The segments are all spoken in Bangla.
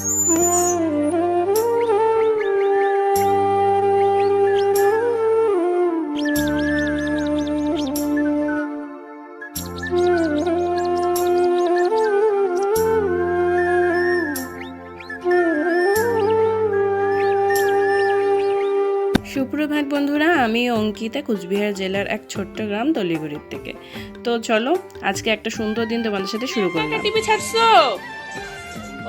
সুপ্রভাত বন্ধুরা, আমি অঙ্কিতা, কুচবিহার জেলার এক ছোট্ট গ্রাম তলিগুড়ির থেকে। তো চলো আজকে একটা সুন্দর দিন তোমাদের সাথে শুরু করলাম। টিভি ছাড়ছো?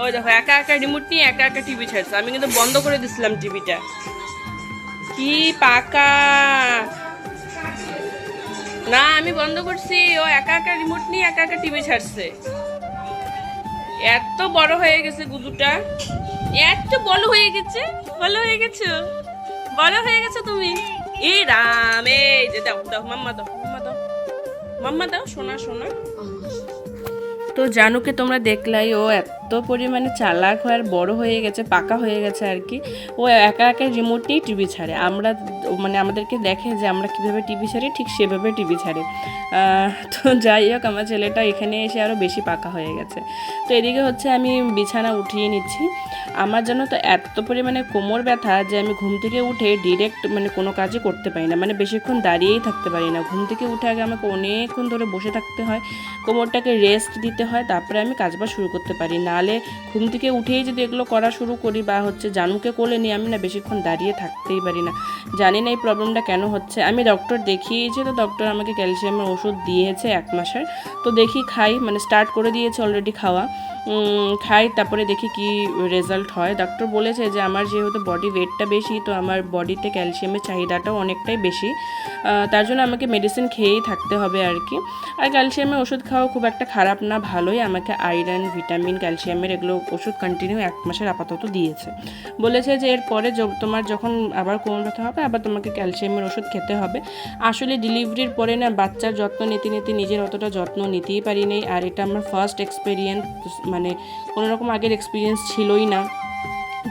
ওই দেখো একা একা রিমোট নিয়ে একা একা টিভি ছাড়ছো। আমি কিন্তু বন্ধ করে দিছিলাম টিভিটা। কি পাকা না, আমি বন্ধ করছি। ও একা একা রিমোট নিয়ে একা একা টিভি ছাড়ছে। এত বড় হয়ে গেছে গুদুটা, এত বড় হয়ে গেছে। বড় হয়ে গেছো, বড় হয়ে গেছো তুমি। এই রাম, এই যে দাও দাও, মাম্মা দাও, মাম্মা দাও, মাম্মা দাও, সোনা সোনা। তো জানুকে তোমরা দেখলাই, ও এত পরিমাণে চালাক হয়ে আর বড় হয়ে গেছে, পাকা হয়ে গেছে আর কি। ও একা একা রিমোট নিয়ে টিভি ছাড়ে। আমরা মানে আমাদেরকে দেখে যে আমরা কীভাবে টিভি ছাড়ি, ঠিক সেভাবে টিভি ছাড়ে। তো যাই হোক, আমার ছেলেটা এখানে এসে আরও বেশি পাকা হয়ে গেছে। তো এদিকে হচ্ছে আমি বিছানা উঠিয়ে নিচ্ছি। আমার জন্য তো এত পরিমাণে কোমর ব্যথা যে আমি ঘুম থেকে উঠে ডিরেক্ট মানে কোনো কাজই করতে পারি না, মানে বেশিক্ষণ দাঁড়িয়েই থাকতে পারি না। ঘুম থেকে উঠে আগে আমাকে অনেকক্ষণ ধরে বসে থাকতে হয়, কোমরটাকে রেস্ট দিতে হয়, তারপরে আমি কাজবাজ শুরু করতে পারি। নাহলে ঘুম থেকে উঠেই যদি এগুলো করা শুরু করি বা হচ্ছে জানুকে কোলে নিয়ে, আমি না বেশিক্ষণ দাঁড়িয়ে থাকতেই পারি না। জানি না এই প্রবলেমটা কেন হচ্ছে। আমি ডক্টর দেখিয়েছি, তো ডক্টর আমাকে ক্যালসিয়ামের ওষুধ দিয়েছে 1 মাসের। তো দেখি খাই, মানে স্টার্ট করে দিয়েছে অলরেডি খাওয়া। খাই, তারপরে দেখি কি রেজাল্ট হয়। ডক্টর বলেছে যে আমার যেহেতু বডি ওয়েটটা বেশি, তো আমার বডিতে ক্যালসিয়ামের চাহিদাটাও অনেকটাই বেশি। তার জন্য আমাকে মেডিসিন খেয়েই থাকতে হবে আর কি। আর ক্যালসিয়ামের ওষুধ খাওয়া খুব একটা খারাপ না, ভালোই। আমাকে আয়রন, ভিটামিন, ক্যালসিয়ামের এগুলো ওষুধ কন্টিনিউ 1 মাসের আপাতত দিয়েছে। বলেছে যে এরপরে তোমার যখন আবার কোমর ব্যথা হবে, আবার তোমাকে ক্যালসিয়ামের ওষুধ খেতে হবে। আসলে ডেলিভারির পরে না বাচ্চার যত্ন নিতে নিতে নিজের অতটা যত্ন নিতেই পারিনি। আর এটা আমার ফার্স্ট এক্সপিরিয়েন্স, মানে কোনোরকম আগের এক্সপিরিয়েন্স ছিলই না,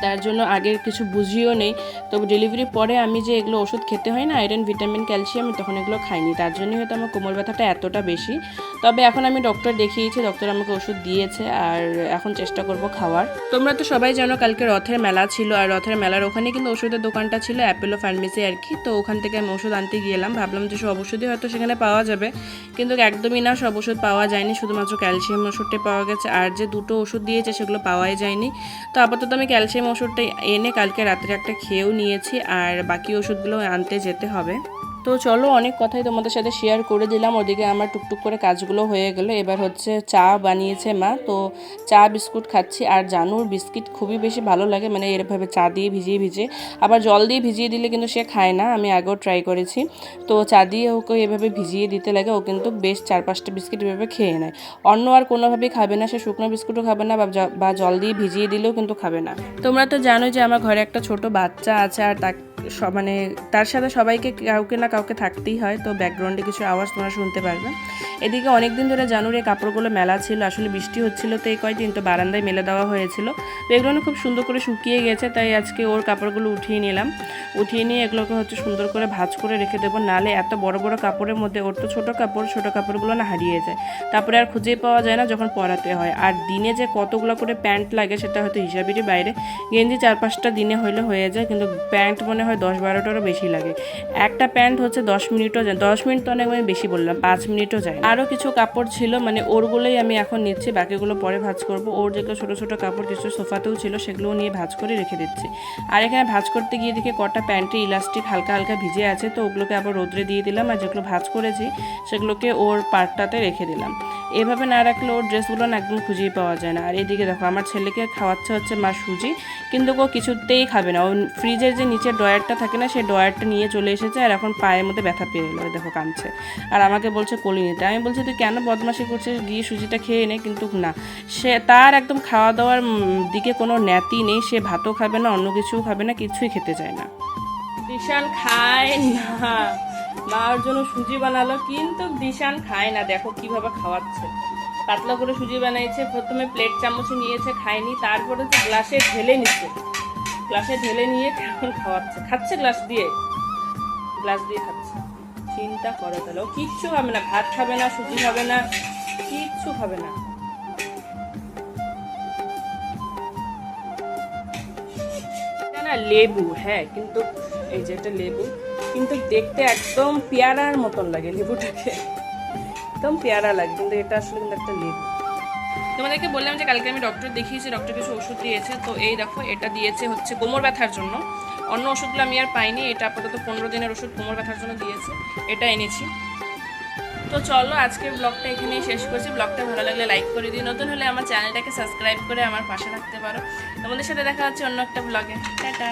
তার জন্য আগের কিছু বুঝিও নেই। তো ডেলিভারির পরে আমি যে এগুলো ওষুধ খেতে হয় না, আয়রন, ভিটামিন, ক্যালসিয়াম, তখন এগুলো খাইনি। তার জন্যই হয়তো আমার কোমর ব্যথাটা এতটা বেশি। তবে এখন আমি ডক্টর দেখিয়েছি, ডক্টর আমাকে ওষুধ দিয়েছে, আর এখন চেষ্টা করব খাওয়ার। তোমরা তো সবাই জানো কালকে রথের মেলা ছিল, আর রথের মেলার ওখানে কিন্তু ওষুধের দোকানটা ছিল, অ্যাপোলো ফার্মেসি আর কি। তো ওখান থেকে আমি ওষুধ আনতে গিয়েলাম, ভাবলাম যে সব ওষুধই হয়তো সেখানে পাওয়া যাবে, কিন্তু একদমই না, সব ওষুধ পাওয়া যায়নি। শুধুমাত্র ক্যালসিয়াম ওষুধটাই পাওয়া গেছে, আর যে 2টো ওষুধ দিয়েছে সেগুলো পাওয়াই যায়নি। তো আপাতত আমি ক্যালসিয়াম ওষুধটা এনে কালকে রাত্রে একটা খেয়েও নিয়েছি, আর বাকি ওষুধগুলো আনতে যেতে হবে। তো চলো, অনেক কথাই তোমাদের সাথে শেয়ার করে দিলাম। ওদিকে আমার টুকটুক করে কাজগুলো হয়ে গেল। এবার হচ্ছে চা বানিয়েছে মা, তো চা বিস্কুট খাচ্ছি। আর জানুর বিস্কিট খুবই বেশি ভালো লাগে, মানে এরভাবে চা দিয়ে ভিজিয়ে ভিজিয়ে, আবার জল দিয়ে ভিজিয়ে দিলে কিন্তু সে খায় না, আমি আগেও ট্রাই করেছি। তো চা দিয়ে ওকে এভাবে ভিজিয়ে দিতে লাগে, ও কিন্তু বেশ 4-5টা বিস্কিট এভাবে খেয়ে নেয়। অন্য আর কোনোভাবেই খাবে না, সে শুকনো বিস্কুটও খাবে না, বা জল দিয়ে ভিজিয়ে দিলেও কিন্তু খাবে না। তোমরা তো জানো যে আমার ঘরে একটা ছোট বাচ্চা আছে, আর মানে তার সাথে সবাইকে কাউকে না কাউকে থাকতেই হয়। তো ব্যাকগ্রাউন্ডে কিছু আওয়াজ তোমরা শুনতে পারবে। এদিকে অনেকদিন ধরে জানুর এই কাপড়গুলো মেলা ছিল, আসলে বৃষ্টি হচ্ছিল তো এই কয়েকদিন, তো বারান্দায় মেলে দেওয়া হয়েছিল। তো এগুলো খুব সুন্দর করে শুকিয়ে গেছে, তাই আজকে ওর কাপড়গুলো উঠিয়ে নিলাম। উঠিয়ে নিয়ে এগুলোকে হচ্ছে সুন্দর করে ভাঁজ করে রেখে দেবো, নাহলে এত বড় বড় কাপড়ের মধ্যে, ওর তো ছোটো কাপড়গুলো না হারিয়ে যায়, তারপরে আর খুঁজে পাওয়া যায় না যখন পরাতে হয়। আর দিনে যে কতগুলো করে প্যান্ট লাগে সেটা হয়তো হিসাবেরই বাইরে। গেঞ্জি 4-5টা দিনে হইলে হয়ে যায়, কিন্তু প্যান্ট মনে হয় 10-12টারও বেশি লাগে। একটা প্যান্ট হচ্ছে 10 মিনিটও যায়, 10 মিনিট তো অনেক আমি বেশি বললাম, 5 মিনিটও যায়। আরও কিছু কাপড় ছিল, মানে ওরগুলোই আমি এখন নিচ্ছি, বাকিগুলো পরে ভাঁজ করব। ওর যেগুলো ছোটো ছোটো কাপড় কিছু সোফাতেও ছিল, সেগুলোও নিয়ে ভাঁজ করে রেখে দিচ্ছি। আর এখানে ভাঁজ করতে গিয়ে দেখি কটা প্যান্টে ইলাস্টিক হালকা হালকা ভিজে আছে, তো ওগুলোকে আবার রোদ্রে দিয়ে দিলাম, আর যেগুলো ভাঁজ করেছি সেগুলোকে ওর পার্টটাতে রেখে দিলাম। এভাবে না রাখলে ওর ড্রেসগুলো না একদম খুঁজেই পাওয়া যায় না। আর এদিকে দেখো, আমার ছেলেকে খাওয়াচ্ছে হচ্ছে মা সুজি, কিন্তু ও কিছুতেই খাবে না। ও ফ্রিজের যে নিচে ড্রয়ারটা থাকে না, সেই ড্রয়ারটা নিয়ে চলে এসেছে, আর এখন পায়ের মধ্যে ব্যথা পেয়ে এলো, দেখো কাঁদছে। আর আমাকে বলছে কোলে নিতে। আমি বলছি তুই কেন বদমাশি করছিস, গিয়ে সুজিটা খেয়ে নে, কিন্তু না, সে তার একদম খাওয়া দাওয়ার দিকে কোনো ন্যাতি নেই। সে ভাতও খাবে না, অন্য কিছুও খাবে না, কিছুই খেতে চায় না। দিশান খায় না, মা ওর জন্য সুজি বানালো, কিন্তু দিশান খায় না। দেখো কিভাবে খাওয়াচ্ছে, পাতলা করে সুজি বানাইছে, প্রথমে প্লেট চামচে নিয়েছে, খায়নি, তারপরে তো গ্লাসে ঢেলে নিচ্ছে, গ্লাসে ঢেলে নিয়ে এখন খাওয়াচ্ছে, খাচ্ছে গ্লাস দিয়ে খাচ্ছে। চিন্তা করো তাহলে, ও কিচ্ছু খাবে না, ভাত খাবে না, সুজি খাবে না, কিচ্ছু খাবে না। না লেবু, হ্যাঁ, কিন্তু এই যে এটা লেবু, কিন্তু দেখতে একদম পেয়ারার মতন লাগে লেবুটাকে, একদম পেয়ারা লাগে, কিন্তু এটা আসলে কিন্তু একটা লেবু। তোমাদেরকে বললাম যে কালকে আমি ডক্টর দেখিয়েছি, ডক্টর কিছু ওষুধ দিয়েছে। তো এই দেখো, এটা দিয়েছে হচ্ছে কোমর ব্যথার জন্য। অন্য ওষুধগুলো আমি আর পাইনি, এটা আপাতত 15 দিনের ওষুধ কোমর ব্যথার জন্য দিয়েছে, এটা এনেছি। তো চলো আজকের ব্লগটা এখানেই শেষ করছি। ব্লগটা ভালো লাগলে লাইক করে দিও, নতুন হলে আমার চ্যানেলটাকে সাবস্ক্রাইব করে আমার পাশে থাকতে পারো। তোমাদের সাথে দেখা হচ্ছে অন্য একটা ব্লগে। টাটা।